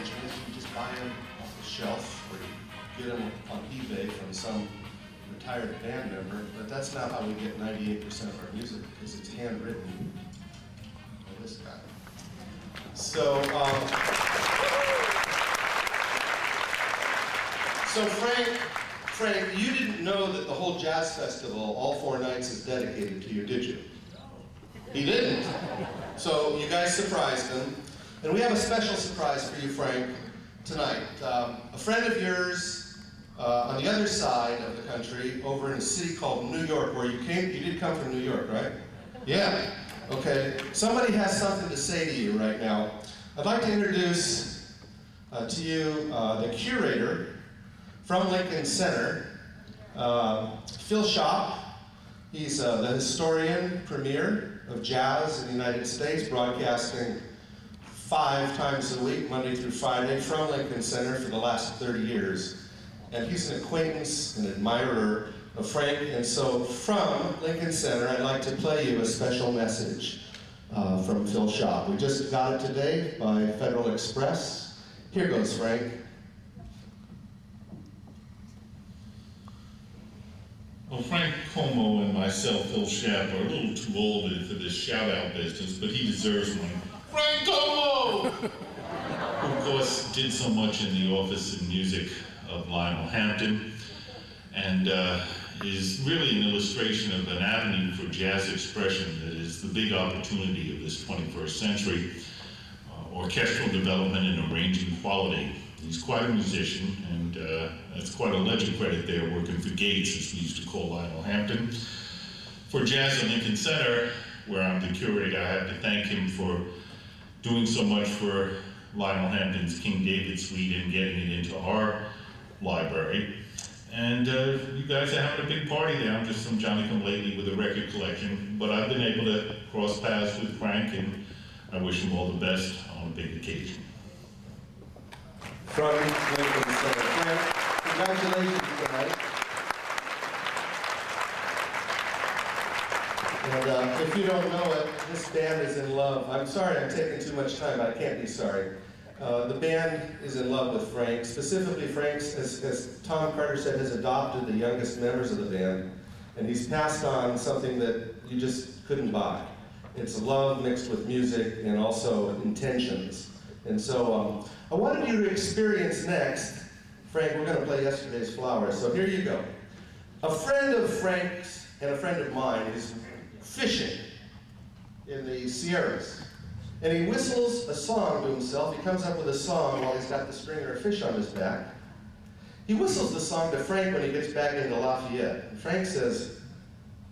arrangements. You just buy them off the shelf or you get them on eBay from some retired band member, but that's not how we get 98% of our music, because it's handwritten by this guy. So, Frank, you didn't know that the whole jazz festival, all 4 nights, is dedicated to you, did you? He didn't. So you guys surprised him. And we have a special surprise for you, Frank, tonight. A friend of yours on the other side of the country, over in a city called New York, where you came. You did come from New York, right? Yeah. Okay. Somebody has something to say to you right now. I'd like to introduce to you the curator from Lincoln Center, Phil Shop. He's the historian premier of jazz in the United States, broadcasting 5 times a week, Monday through Friday, from Lincoln Center for the last 30 years. And he's an acquaintance and admirer of Frank. And so from Lincoln Center, I'd like to play you a special message from Phil Shop. We just got it today by Federal Express. Here goes, Frank. Well, Frank Como and myself, Phil Shap, are a little too old for this shout-out business, but he deserves one. Frank Como! Who, of course, did so much in the office and music of Lionel Hampton, and is really an illustration of an avenue for jazz expression that is the big opportunity of this 21st century, orchestral development and arranging quality. He's quite a musician, and that's quite a legend credit there, working for Gates, as we used to call Lionel Hampton. For Jazz at Lincoln Center, where I'm the curator, I have to thank him for doing so much for Lionel Hampton's King David Suite and getting it into our library. And you guys are having a big party there. I'm just some Johnny-come-lately with a record collection, but I've been able to cross paths with Frank, and I wish him all the best on a big occasion. From Lincoln Center. Frank, congratulations tonight. And if you don't know it, this band is in love. I'm sorry I'm taking too much time, but I can't be sorry. The band is in love with Frank. Specifically, Frank, as Tom Carter said, has adopted the youngest members of the band, and he's passed on something that you just couldn't buy. It's love mixed with music and also intentions. And so I wanted you to experience next, Frank, we're going to play Yesterday's Flowers, so here you go. A friend of Frank's and a friend of mine is fishing in the Sierras. And he whistles a song to himself. He comes up with a song while he's got the stringer of fish on his back. He whistles the song to Frank when he gets back into Lafayette. And Frank says,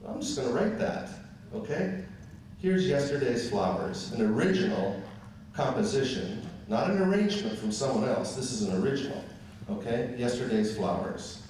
I'm just going to write that, okay? Here's Yesterday's Flowers, an original composition, not an arrangement from someone else. This is an original, okay? Yesterday's Flowers.